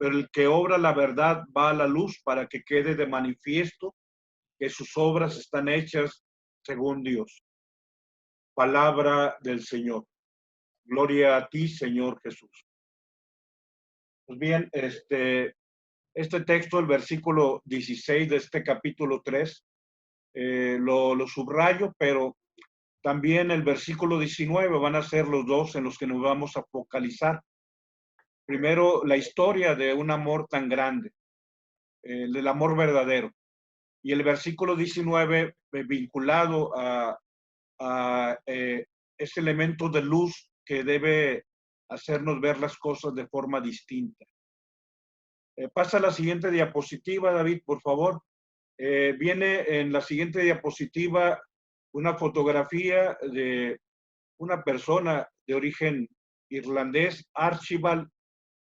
pero el que obra la verdad va a la luz para que quede de manifiesto que sus obras están hechas según Dios. Palabra del Señor. Gloria a ti, Señor Jesús. Pues bien, este texto, el versículo 16 de este capítulo 3, lo subrayo, pero también el versículo 19 van a ser los dos en los que nos vamos a focalizar. Primero, la historia de un amor tan grande, del amor verdadero. Y el versículo 19, vinculado a ese elemento de luz que debe hacernos ver las cosas de forma distinta. Pasa la siguiente diapositiva, David, por favor. Viene en la siguiente diapositiva una fotografía de una persona de origen irlandés, Archibald.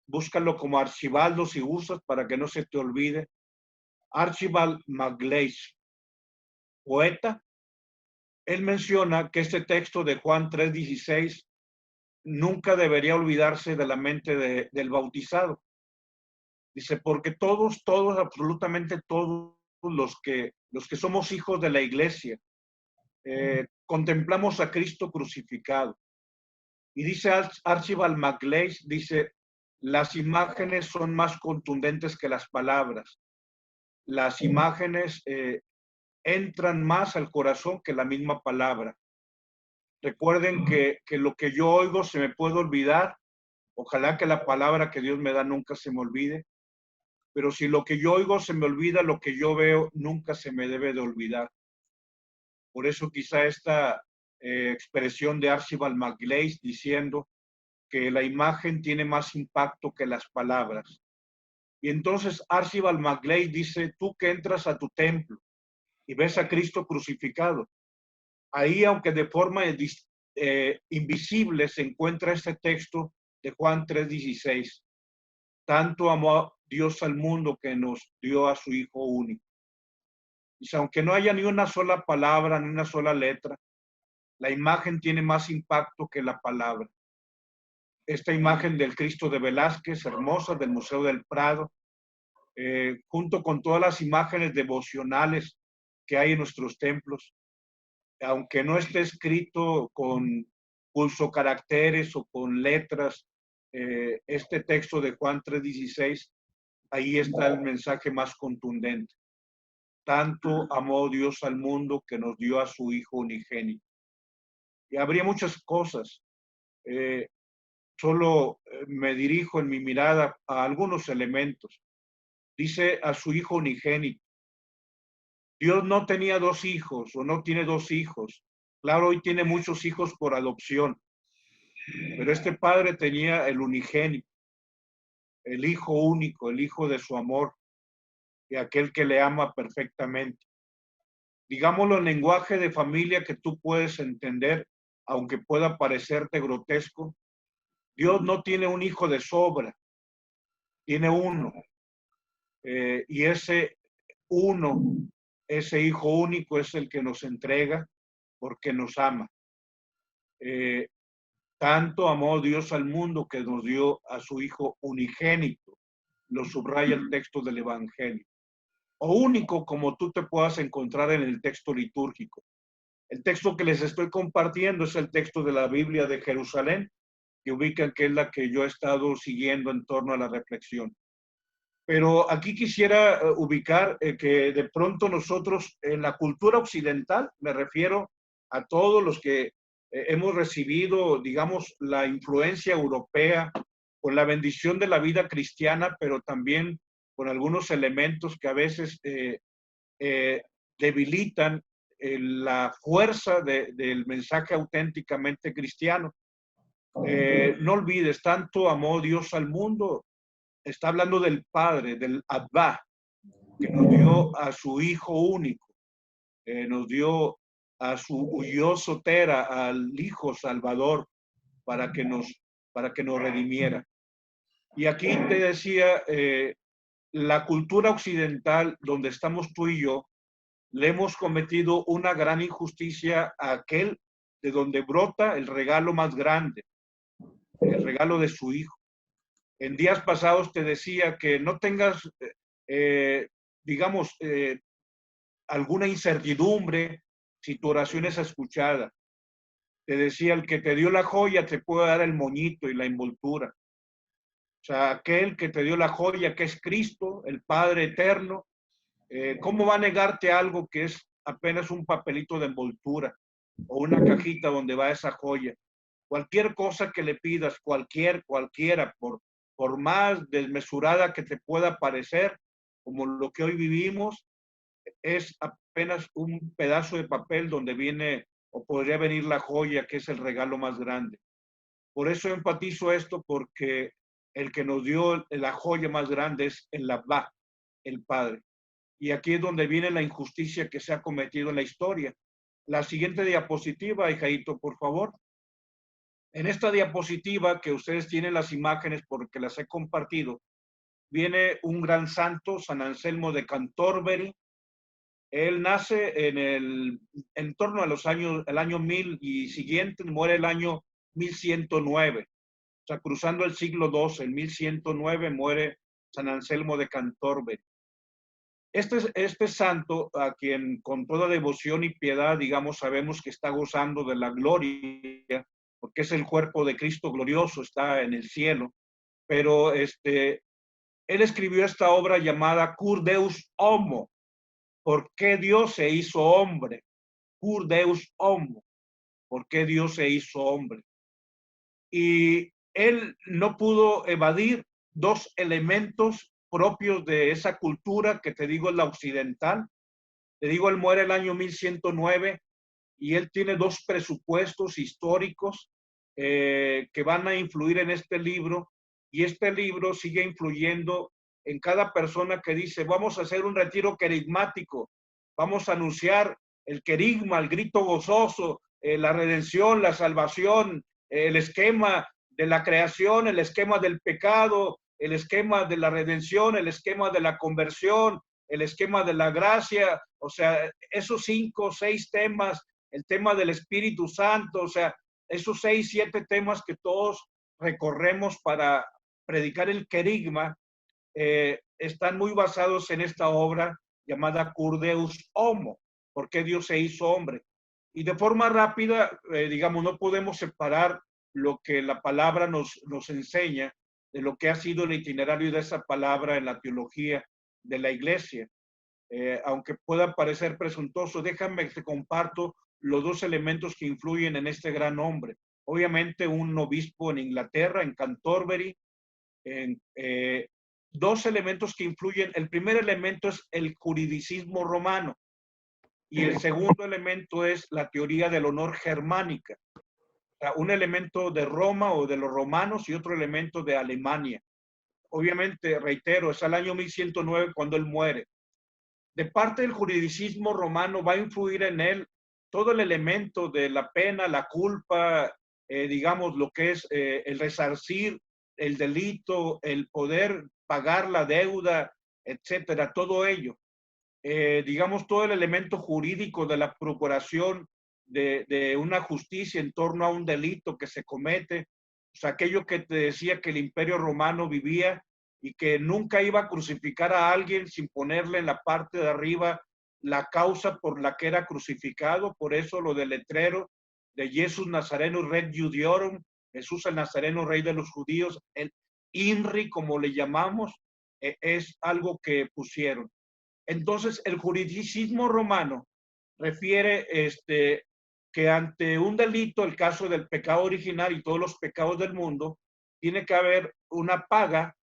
Búscalo como Archibaldo si gustas para que no se te olvide. Archibald MacLeish, poeta. Él menciona que este texto de Juan 3:16 nunca debería olvidarse de la mente del bautizado. Dice, porque todos, absolutamente todos los que somos hijos de la iglesia, contemplamos a Cristo crucificado. Y dice Archibald MacLeish, dice, las imágenes son más contundentes que las palabras. Las imágenes entran más al corazón que la misma palabra. Recuerden que lo que yo oigo se me puede olvidar. Ojalá que la palabra que Dios me da nunca se me olvide. Pero si lo que yo oigo se me olvida, lo que yo veo nunca se me debe de olvidar. Por eso quizá esta expresión de Archibald MacLeish diciendo que la imagen tiene más impacto que las palabras. Y entonces Archibald MacLeish dice, tú que entras a tu templo y ves a Cristo crucificado, ahí, aunque de forma invisible, se encuentra este texto de Juan 3:16. Tanto amó Dios al mundo que nos dio a su Hijo único. Dice, aunque no haya ni una sola palabra, ni una sola letra, la imagen tiene más impacto que la palabra. Esta imagen del Cristo de Velázquez, hermosa, del Museo del Prado, junto con todas las imágenes devocionales que hay en nuestros templos, aunque no esté escrito con pulsocaracteres o con letras, este texto de Juan 3:16, ahí está el mensaje más contundente. Tanto amó Dios al mundo que nos dio a su Hijo unigénito. Y habría muchas cosas. Solo me dirijo en mi mirada a algunos elementos. Dice a su Hijo unigénito. Dios no tenía dos hijos o no tiene dos hijos. Claro, hoy tiene muchos hijos por adopción, pero este padre tenía el unigénito, el Hijo único, el Hijo de su amor y aquel que le ama perfectamente. Digámoslo en lenguaje de familia que tú puedes entender, aunque pueda parecerte grotesco. Dios no tiene un hijo de sobra, tiene uno. Y ese uno, ese Hijo único es el que nos entrega porque nos ama. Tanto amó Dios al mundo que nos dio a su Hijo unigénito. Lo subraya el texto del Evangelio. O único como tú te puedas encontrar en el texto litúrgico. El texto que les estoy compartiendo es el texto de la Biblia de Jerusalén, que ubican que es la que yo he estado siguiendo en torno a la reflexión. Pero aquí quisiera ubicar que de pronto nosotros en la cultura occidental, me refiero a todos los que hemos recibido, digamos, la influencia europea con la bendición de la vida cristiana, pero también con algunos elementos que a veces debilitan la fuerza del mensaje auténticamente cristiano. No olvides, tanto amó Dios al mundo. Está hablando del Padre, del Abba, que nos dio a su Hijo único, nos dio a su Huyó Sotera, al Hijo Salvador, para que nos redimiera. Y aquí te decía, la cultura occidental, donde estamos tú y yo, le hemos cometido una gran injusticia a aquel de donde brota el regalo más grande, el regalo de su Hijo. En días pasados te decía que no tengas, digamos, alguna incertidumbre si tu oración es escuchada. Te decía, el que te dio la joya te puede dar el moñito y la envoltura. O sea, aquel que te dio la joya, que es Cristo, el Padre eterno, ¿cómo va a negarte algo que es apenas un papelito de envoltura o una cajita donde va esa joya? Cualquier cosa que le pidas, cualquiera, por más desmesurada que te pueda parecer, como lo que hoy vivimos, es apenas un pedazo de papel donde viene o podría venir la joya, que es el regalo más grande. Por eso enfatizo esto, porque el que nos dio la joya más grande es el Abba, el Padre. Y aquí es donde viene la injusticia que se ha cometido en la historia. La siguiente diapositiva, Jaito, por favor. En esta diapositiva, que ustedes tienen las imágenes porque las he compartido, viene un gran santo, San Anselmo de Canterbury. Él nace en torno a el año 1000 y siguiente, muere el año 1109. O sea, cruzando el siglo XII, en 1109 muere San Anselmo de Canterbury. Este santo, a quien con toda devoción y piedad, digamos, sabemos que está gozando de la gloria, porque es el cuerpo de Cristo glorioso, está en el cielo, pero él escribió esta obra llamada Cur Deus Homo, ¿por qué Dios se hizo hombre? Cur Deus Homo, ¿por qué Dios se hizo hombre? Y él no pudo evadir dos elementos propios de esa cultura que te digo es la occidental. Te digo, él muere el año 1109 y él tiene dos presupuestos históricos que van a influir en este libro, y este libro sigue influyendo en cada persona que dice, vamos a hacer un retiro querigmático, vamos a anunciar el querigma, el grito gozoso, la redención, la salvación, el esquema de la creación, el esquema del pecado, el esquema de la redención, el esquema de la conversión, el esquema de la gracia, o sea, esos 5 o 6 temas, el tema del Espíritu Santo, o sea, esos 6, 7 temas que todos recorremos para predicar el querigma, están muy basados en esta obra llamada Cur Deus Homo, ¿por qué Dios se hizo hombre? Y de forma rápida, digamos, no podemos separar lo que la palabra nos enseña de lo que ha sido el itinerario de esa palabra en la teología de la iglesia. Aunque pueda parecer presuntuoso, déjame que te comparto los dos elementos que influyen en este gran hombre. Obviamente un obispo en Inglaterra, en Canterbury, dos elementos que influyen. El primer elemento es el juridicismo romano y el segundo elemento es la teoría del honor germánica. O sea, un elemento de Roma o de los romanos y otro elemento de Alemania. Obviamente, reitero, es al año 1109 cuando él muere. De parte del juridicismo romano va a influir en él todo el elemento de la pena, la culpa, digamos, lo que es el resarcir el delito, el poder pagar la deuda, etcétera, todo ello. Digamos, todo el elemento jurídico de la procuración de una justicia en torno a un delito que se comete, o sea, aquello que te decía que el Imperio Romano vivía y que nunca iba a crucificar a alguien sin ponerle en la parte de arriba la causa por la que era crucificado. Por eso lo del letrero de Jesús Nazareno Rex Judiorum, Jesús el Nazareno Rey de los Judíos, el INRI como le llamamos, es algo que pusieron. Entonces, el juridicismo romano refiere que ante un delito, el caso del pecado original y todos los pecados del mundo, tiene que haber una paga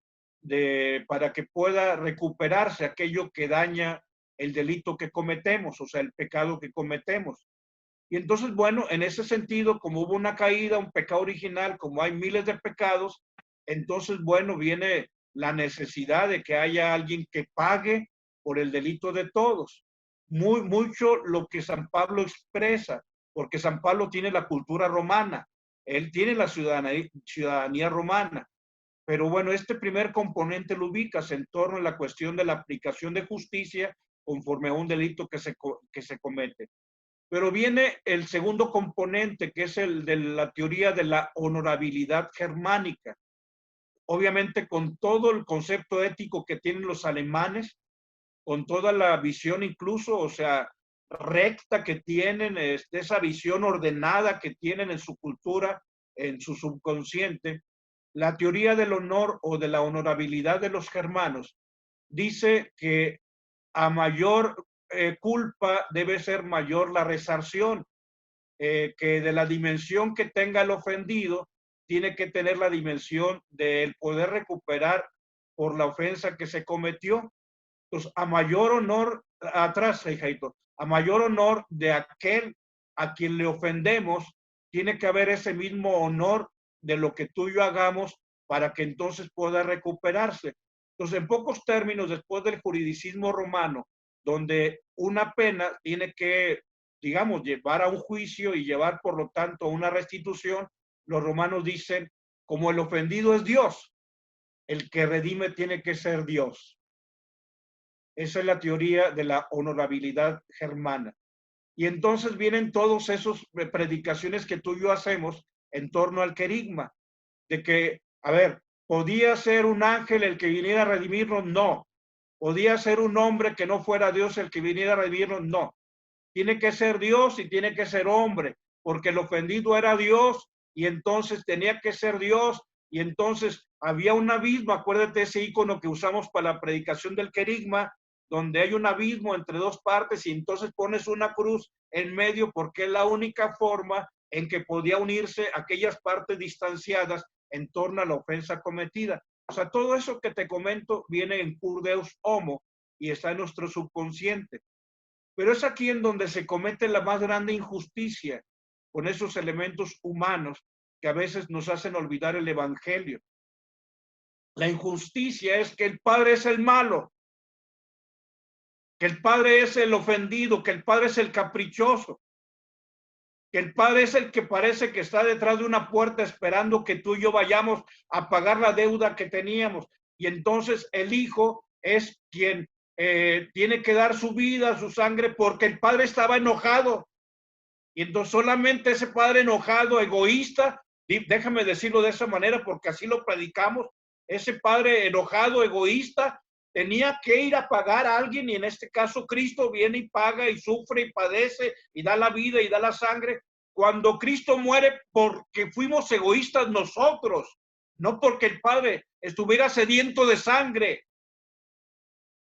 para que pueda recuperarse aquello que daña el delito que cometemos, o sea, el pecado que cometemos. Y entonces, bueno, en ese sentido, como hubo una caída, un pecado original, como hay miles de pecados, entonces, bueno, viene la necesidad de que haya alguien que pague por el delito de todos. Mucho lo que San Pablo expresa, porque San Pablo tiene la cultura romana, él tiene la ciudadanía romana. Pero bueno, este primer componente lo ubicas en torno a la cuestión de la aplicación de justicia conforme a un delito que se comete. Pero viene el segundo componente, que es el de la teoría de la honorabilidad germánica. obviamente con todo el concepto ético que tienen los alemanes, con toda la visión incluso, o sea, recta que tienen, esa visión ordenada que tienen en su cultura, en su subconsciente, la teoría del honor o de la honorabilidad de los germanos dice que a mayor culpa debe ser mayor la resarción, que de la dimensión que tenga el ofendido, tiene que tener la dimensión del poder recuperar por la ofensa que se cometió. Entonces, a mayor honor, atrás, Jaito, a mayor honor de aquel a quien le ofendemos, tiene que haber ese mismo honor de lo que tú y yo hagamos para que entonces pueda recuperarse. Entonces, en pocos términos, después del juridicismo romano, donde una pena tiene que, digamos, llevar a un juicio y llevar, por lo tanto, a una restitución, los romanos dicen, como el ofendido es Dios, el que redime tiene que ser Dios. Esa es la teoría de la honorabilidad germana. Y entonces vienen todos esos predicaciones que tú y yo hacemos en torno al querigma, de que, a ver, ¿podía ser un ángel el que viniera a redimirnos? No. ¿Podía ser un hombre que no fuera Dios el que viniera a redimirnos? No. Tiene que ser Dios y tiene que ser hombre, porque el ofendido era Dios y entonces tenía que ser Dios y entonces había un abismo. Acuérdate ese icono que usamos para la predicación del querigma, donde hay un abismo entre dos partes y entonces pones una cruz en medio porque es la única forma en que podía unirse aquellas partes distanciadas en torno a la ofensa cometida. O sea, todo eso que te comento viene en Cur Deus Homo y está en nuestro subconsciente. Pero es aquí en donde se comete la más grande injusticia con esos elementos humanos que a veces nos hacen olvidar el evangelio. La injusticia es que el padre es el malo, que el padre es el ofendido, que el padre es el caprichoso, que el padre es el que parece que está detrás de una puerta esperando que tú y yo vayamos a pagar la deuda que teníamos. Y entonces el hijo es quien tiene que dar su vida, su sangre, porque el padre estaba enojado. Y entonces solamente ese padre enojado, egoísta, déjame decirlo de esa manera porque así lo predicamos, ese padre enojado, egoísta, tenía que ir a pagar a alguien y en este caso Cristo viene y paga y sufre y padece y da la vida y da la sangre. Cuando Cristo muere porque fuimos egoístas nosotros, no porque el Padre estuviera sediento de sangre.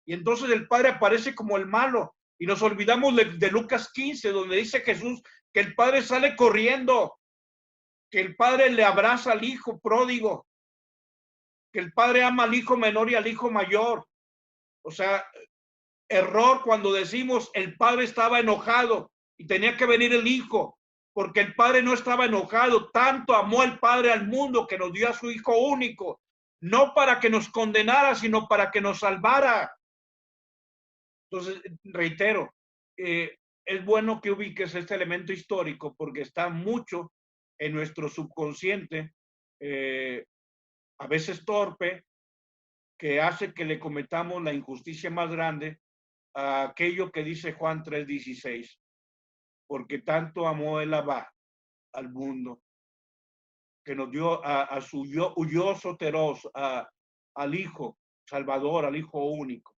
Y entonces el Padre aparece como el malo. Y nos olvidamos de Lucas 15, donde dice Jesús que el Padre sale corriendo, que el Padre le abraza al hijo pródigo, que el Padre ama al hijo menor y al hijo mayor. O sea, error cuando decimos el Padre estaba enojado y tenía que venir el hijo, porque el Padre no estaba enojado. Tanto amó el Padre al mundo que nos dio a su hijo único, no para que nos condenara, sino para que nos salvara. Entonces, reitero, es bueno que ubiques este elemento histórico porque está mucho en nuestro subconsciente, a veces torpe, que hace que le cometamos la injusticia más grande a aquello que dice Juan 3:16, porque tanto amó el Abba al mundo, que nos dio a su yo soteros, al Hijo Salvador, al Hijo único,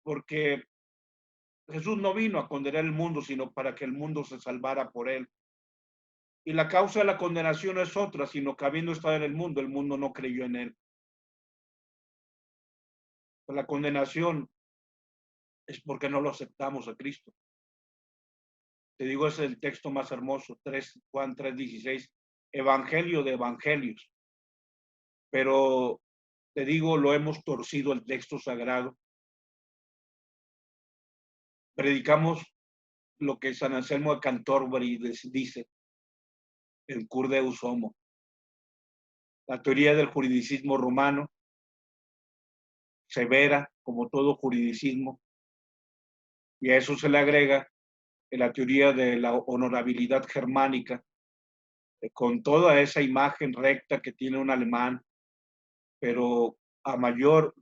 porque Jesús no vino a condenar el mundo, sino para que el mundo se salvara por él. Y la causa de la condenación no es otra, sino que habiendo estado en el mundo no creyó en él. La condenación es porque no lo aceptamos a Cristo. Te digo, ese es el texto más hermoso, Juan 3:16, evangelio de evangelios. Pero te digo, lo hemos torcido el texto sagrado. Predicamos lo que San Anselmo de Canterbury dice, el Cur Deus Homo. La teoría del juridicismo romano, severa, como todo juridicismo, y a eso se le agrega la teoría de la honorabilidad germánica, con toda esa imagen recta que tiene un alemán, pero a mayor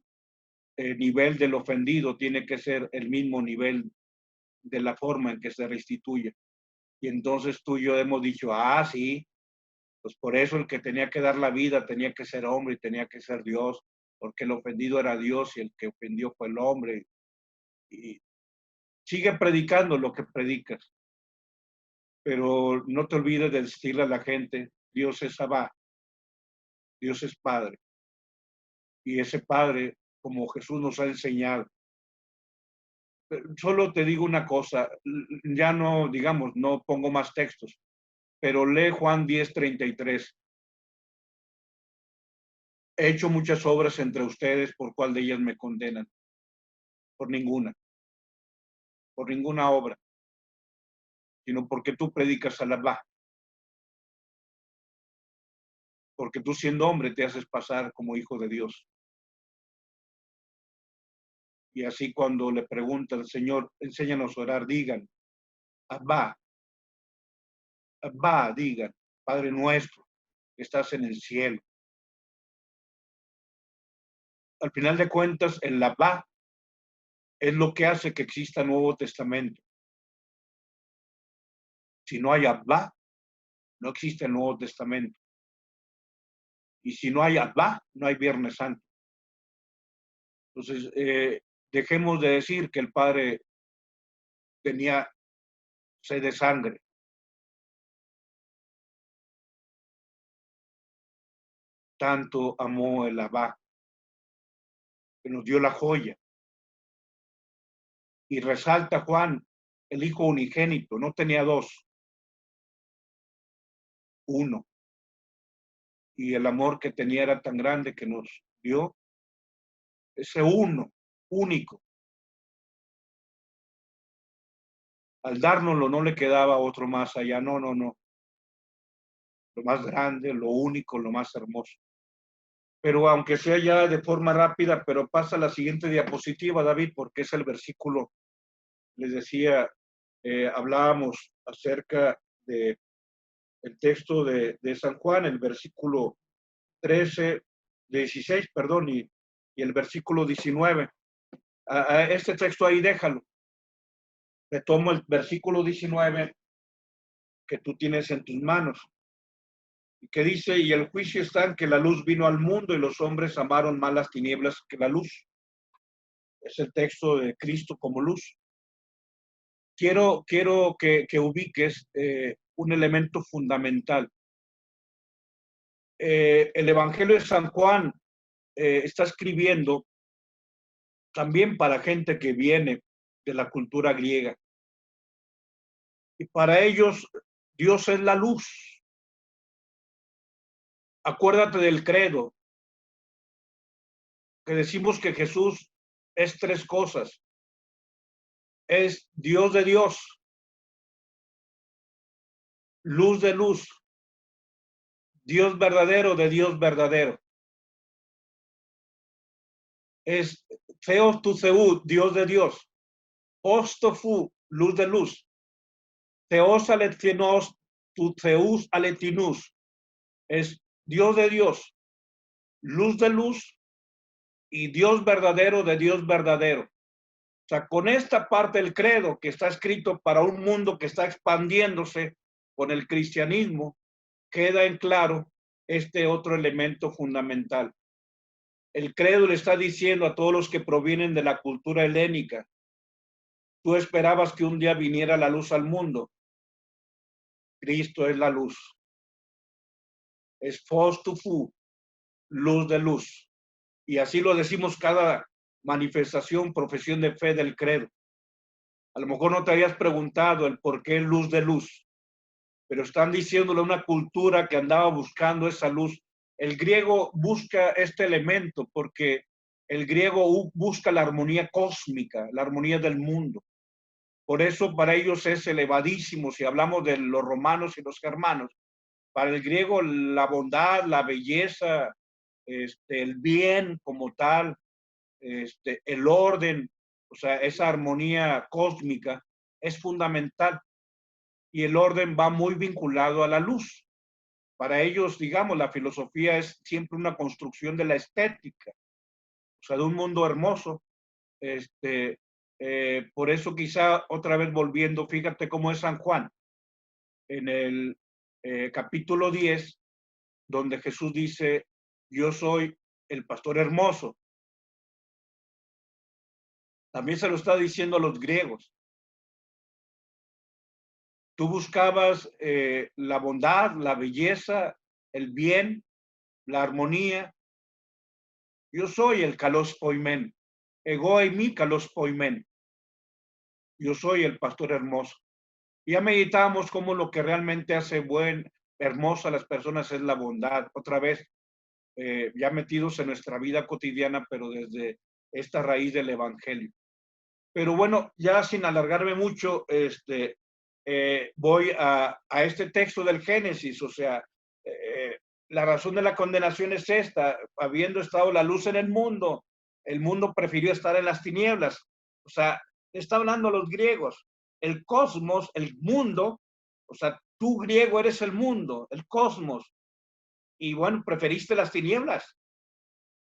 nivel del ofendido tiene que ser el mismo nivel de la forma en que se restituye. Y entonces tú y yo hemos dicho, sí, Pues por eso el que tenía que dar la vida tenía que ser hombre y tenía que ser Dios, porque el ofendido era Dios y el que ofendió fue el hombre. Y sigue predicando lo que predicas, pero no te olvides de decirle a la gente, Dios es Abba, Dios es Padre. Y ese Padre, como Jesús nos ha enseñado. Solo te digo una cosa, ya no, digamos, no pongo más textos, pero lee Juan 10:33. He hecho muchas obras entre ustedes, ¿por cuál de ellas me condenan? Por ninguna obra, sino porque tú predicas a Alá, porque tú siendo hombre te haces pasar como hijo de Dios. Y así cuando le preguntan, Señor, enséñanos a orar, digan, Abba, Abba, digan, Padre nuestro, que estás en el cielo. Al final de cuentas, el Abba es lo que hace que exista Nuevo Testamento. Si no hay Abba, no existe el Nuevo Testamento. Y si no hay Abba, no hay Viernes Santo. Entonces, dejemos de decir que el Padre tenía sed de sangre. Tanto amó el Abba, que nos dio la joya. Y resalta Juan, el Hijo unigénito, no tenía dos, uno. Y el amor que tenía era tan grande que nos dio ese uno, único. Al dárnoslo no le quedaba otro más allá, no. Lo más grande, lo único, lo más hermoso. Pero aunque sea ya de forma rápida, pero pasa la siguiente diapositiva, David, porque es el versículo, les decía, hablábamos acerca de el texto de San Juan, el versículo 13, 16, perdón, y el versículo 19. Este texto ahí déjalo. Retomo el versículo 19 que tú tienes en tus manos, y que dice, y el juicio está en que la luz vino al mundo y los hombres amaron más las tinieblas que la luz. Es el texto de Cristo como luz. Quiero que ubiques un elemento fundamental. El Evangelio de San Juan está escribiendo también para gente que viene de la cultura griega. Y para ellos, Dios es la luz. Acuérdate del credo, que decimos que Jesús es tres cosas. Es Dios de Dios, luz de luz, Dios verdadero de Dios verdadero. Es Theos tu Theou, Dios de Dios. Os tofu, luz de luz. Theos aletinos tu Theus aletinus. Es Dios de Dios, luz de luz y Dios verdadero de Dios verdadero. O sea, con esta parte del credo que está escrito para un mundo que está expandiéndose con el cristianismo, queda en claro este otro elemento fundamental. El credo le está diciendo a todos los que provienen de la cultura helénica, tú esperabas que un día viniera la luz al mundo. Cristo es la luz. Es Phos tu Fu, luz de luz. Y así lo decimos cada manifestación, profesión de fe del credo. A lo mejor no te habías preguntado el por qué luz de luz, pero están diciéndole a una cultura que andaba buscando esa luz. El griego busca este elemento porque el griego busca la armonía cósmica, la armonía del mundo. Por eso para ellos es elevadísimo, si hablamos de los romanos y los germanos. Para el griego la bondad, la belleza, el bien como tal, el orden, o sea, esa armonía cósmica es fundamental. Y el orden va muy vinculado a la luz. Para ellos, digamos, la filosofía es siempre una construcción de la estética, o sea, de un mundo hermoso. Por eso quizá otra vez volviendo, fíjate cómo es San Juan. En el capítulo 10 donde Jesús dice, yo soy el pastor hermoso. También se lo está diciendo a los griegos. Tú buscabas la bondad, la belleza, el bien, la armonía. Yo soy el kalos poimen. Ego eimi kalos poimen. Yo soy el pastor hermoso. Ya meditamos cómo lo que realmente hace hermoso a las personas es la bondad. Otra vez, ya metidos en nuestra vida cotidiana, pero desde esta raíz del evangelio. Pero bueno, ya sin alargarme mucho, voy a este texto del Génesis. O sea, la razón de la condenación es esta: habiendo estado la luz en el mundo prefirió estar en las tinieblas. O sea, está hablando a los griegos. El cosmos, el mundo, o sea, tú griego eres el mundo, el cosmos, y bueno, preferiste las tinieblas.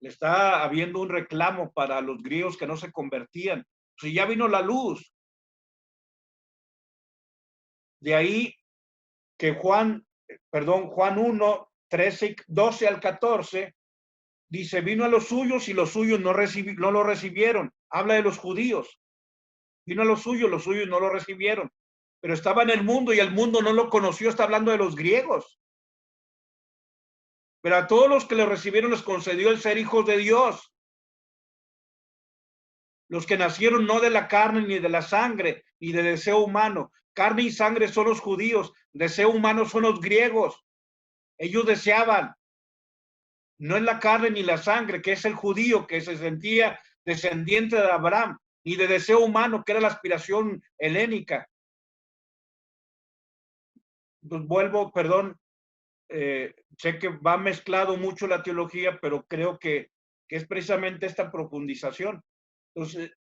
Le está habiendo un reclamo para los griegos que no se convertían. Si ya vino la luz. De ahí que Juan 1, 13, 12 al 14, dice, vino a los suyos y los suyos no lo recibieron. Habla de los judíos. Vino a los suyos no lo recibieron. Pero estaba en el mundo y el mundo no lo conoció. Está hablando de los griegos. Pero a todos los que le recibieron les concedió el ser hijos de Dios. Los que nacieron no de la carne ni de la sangre, ni de deseo humano. Carne y sangre son los judíos, deseo humano son los griegos. Ellos deseaban, no es la carne ni la sangre, que es el judío que se sentía descendiente de Abraham, ni de deseo humano, que era la aspiración helénica. Pues vuelvo, perdón, sé que va mezclado mucho la teología, pero creo que es precisamente esta profundización. Entonces,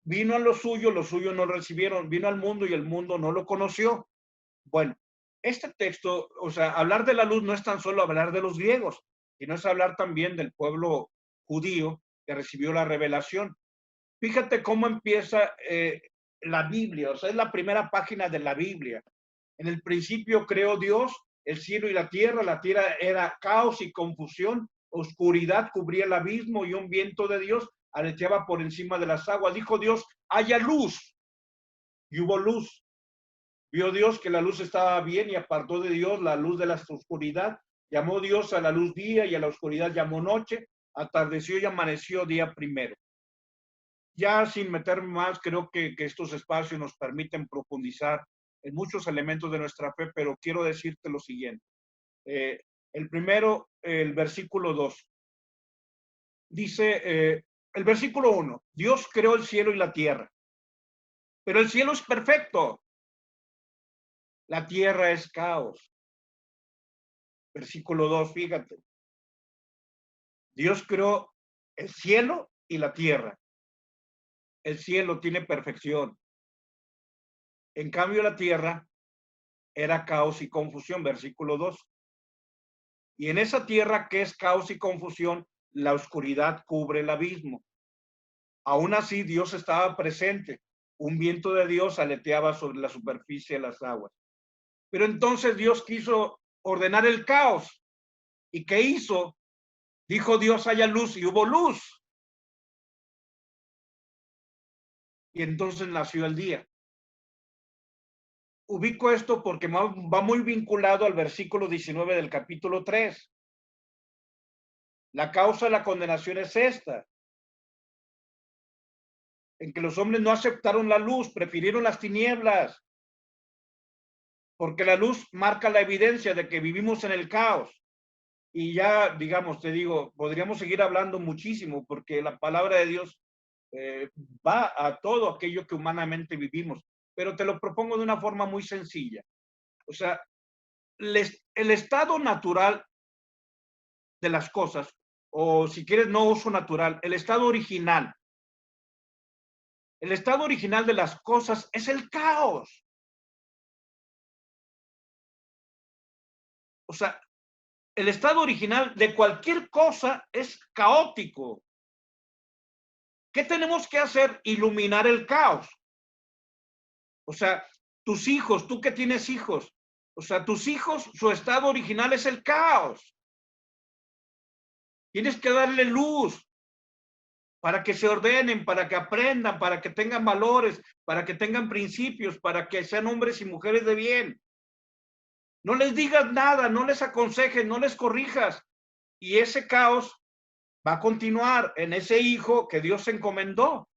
vino a los suyos no lo recibieron, vino al mundo y el mundo no lo conoció. Bueno, este texto, o sea, hablar de la luz no es tan solo hablar de los griegos, sino es hablar también del pueblo judío que recibió la revelación. Fíjate cómo empieza la Biblia, o sea, es la primera página de la Biblia. En el principio creó Dios el cielo y la tierra era caos y confusión, oscuridad cubría el abismo y un viento de Dios aleteaba por encima de las aguas. Dijo Dios, haya luz, y hubo luz. Vio Dios que la luz estaba bien y apartó de Dios la luz de la oscuridad. Llamó Dios a la luz día y a la oscuridad llamó noche. Atardeció y amaneció día primero. Ya sin meterme más, creo que estos espacios nos permiten profundizar en muchos elementos de nuestra fe, pero quiero decirte lo siguiente. El primero, el versículo 2. Dice, el versículo 1, Dios creó el cielo y la tierra, pero el cielo es perfecto. La tierra es caos. Versículo 2, fíjate. Dios creó el cielo y la tierra. El cielo tiene perfección. En cambio, la tierra era caos y confusión. Versículo 2. Y en esa tierra que es caos y confusión, la oscuridad cubre el abismo. Aún así, Dios estaba presente. Un viento de Dios aleteaba sobre la superficie de las aguas. Pero entonces Dios quiso ordenar el caos. ¿Y qué hizo? Dijo Dios, haya luz, y hubo luz. Y entonces nació el día. Ubico esto porque va muy vinculado al versículo 19 del capítulo 3. La causa de la condenación es esta: en que los hombres no aceptaron la luz, prefirieron las tinieblas, porque la luz marca la evidencia de que vivimos en el caos. Y ya, digamos, te digo, podríamos seguir hablando muchísimo, porque la palabra de Dios va a todo aquello que humanamente vivimos, pero te lo propongo de una forma muy sencilla. O sea, el estado natural de las cosas, o si quieres, no uso natural, el estado original. El estado original de las cosas es el caos. O sea, el estado original de cualquier cosa es caótico. ¿Qué tenemos que hacer? Iluminar el caos. O sea, tus hijos, tú que tienes hijos, o sea, tus hijos, su estado original es el caos. Tienes que darle luz para que se ordenen, para que aprendan, para que tengan valores, para que tengan principios, para que sean hombres y mujeres de bien. No les digas nada, no les aconsejes, no les corrijas. Y ese caos va a continuar en ese hijo que Dios encomendó.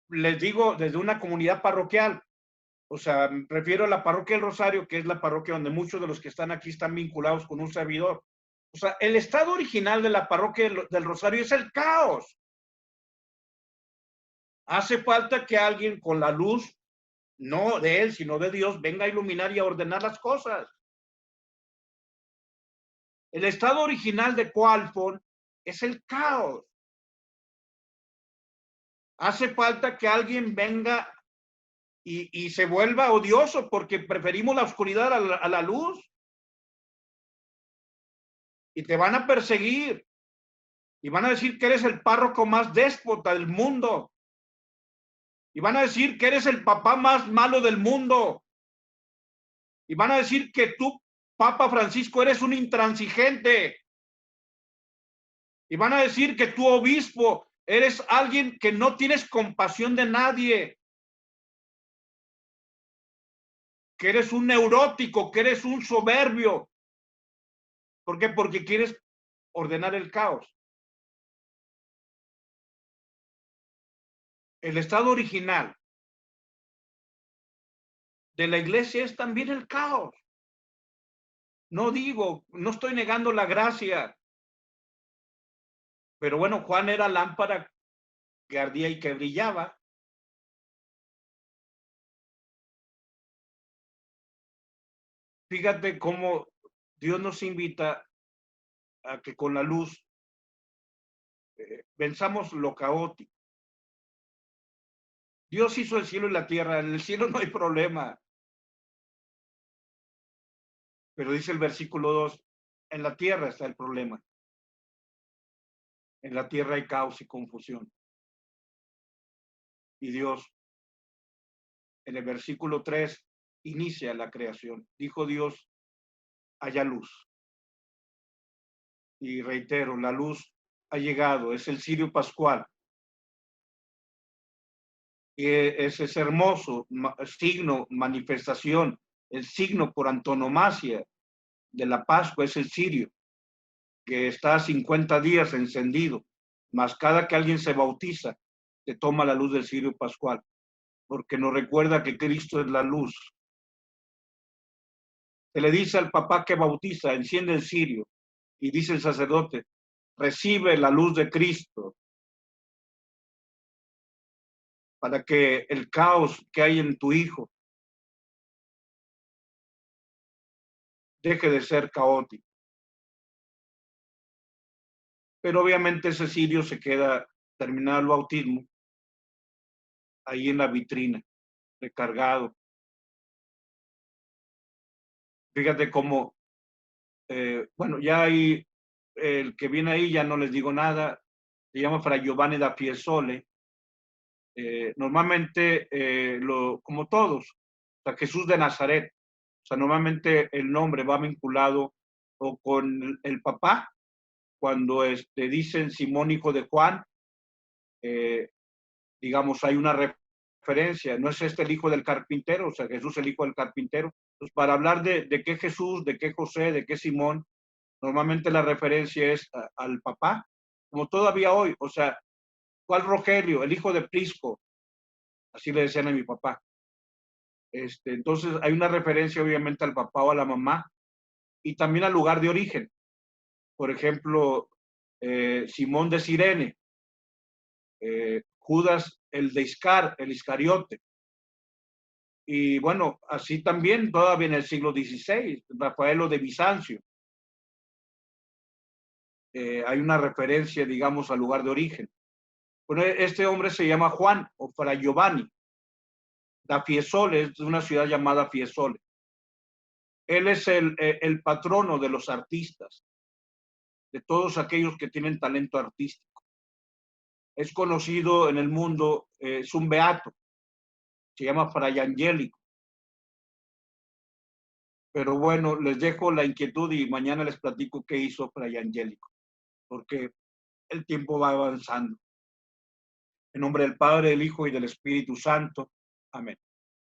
Les digo, desde una comunidad parroquial, o sea, me refiero a la parroquia del Rosario, que es la parroquia donde muchos de los que están aquí están vinculados con un servidor. O sea, el estado original de la parroquia del Rosario es el caos. Hace falta que alguien con la luz, no de él, sino de Dios, venga a iluminar y a ordenar las cosas. El estado original de Coalfon es el caos. Hace falta que alguien venga y se vuelva odioso porque preferimos la oscuridad a la luz. Y te van a perseguir. Y van a decir que eres el párroco más déspota del mundo. Y van a decir que eres el papá más malo del mundo. Y van a decir que tú, Papa Francisco, eres un intransigente. Y van a decir que tú, obispo, eres alguien que no tienes compasión de nadie. Que eres un neurótico, que eres un soberbio. ¿Por qué? Porque quieres ordenar el caos. El estado original de la iglesia es también el caos. No digo, no estoy negando la gracia. Pero bueno, Juan era lámpara que ardía y que brillaba. Fíjate cómo Dios nos invita a que con la luz venzamos lo caótico. Dios hizo el cielo y la tierra. En el cielo no hay problema. Pero dice el versículo 2, en la tierra está el problema. En la tierra hay caos y confusión. Y Dios, en el versículo 3, inicia la creación. Dijo Dios, haya luz. Y reitero, la luz ha llegado, es el cirio pascual. Y es ese hermoso signo, manifestación, el signo por antonomasia de la Pascua es el cirio, que está 50 días encendido, mas cada que alguien se bautiza, se toma la luz del cirio pascual, porque nos recuerda que Cristo es la luz. Se le dice al papá que bautiza, enciende el cirio, y dice el sacerdote, recibe la luz de Cristo, para que el caos que hay en tu hijo deje de ser caótico. Pero obviamente ese cirio se queda, terminado el bautismo, ahí en la vitrina, recargado. Fíjate cómo, bueno, ya hay, el que viene ahí, ya no les digo nada, se llama Fray Giovanni da Fiesole. Normalmente, como todos, o sea, Jesús de Nazaret, o sea, normalmente el nombre va vinculado o con el papá, cuando dicen Simón hijo de Juan, digamos, hay una referencia, no es el hijo del carpintero, o sea, Jesús el hijo del carpintero. Pues para hablar de qué Jesús, de qué José, de qué Simón, normalmente la referencia es al papá, como todavía hoy, o sea, ¿cuál Rogelio? El hijo de Prisco, así le decían a mi papá. Entonces hay una referencia obviamente al papá o a la mamá y también al lugar de origen. Por ejemplo, Simón de Cirene, Judas el de Iscar, el Iscariote. Y bueno, así también todavía en el siglo XVI, Rafaelo de Bizancio. Hay una referencia, digamos, al lugar de origen. Bueno, este hombre se llama Juan o Fray Giovanni da Fiesole, es de una ciudad llamada Fiesole. Él es el patrono de los artistas, de todos aquellos que tienen talento artístico. Es conocido en el mundo, es un beato, se llama Fray Angélico. Pero bueno, les dejo la inquietud y mañana les platico qué hizo Fray Angélico, porque el tiempo va avanzando. En nombre del Padre, del Hijo y del Espíritu Santo. Amén.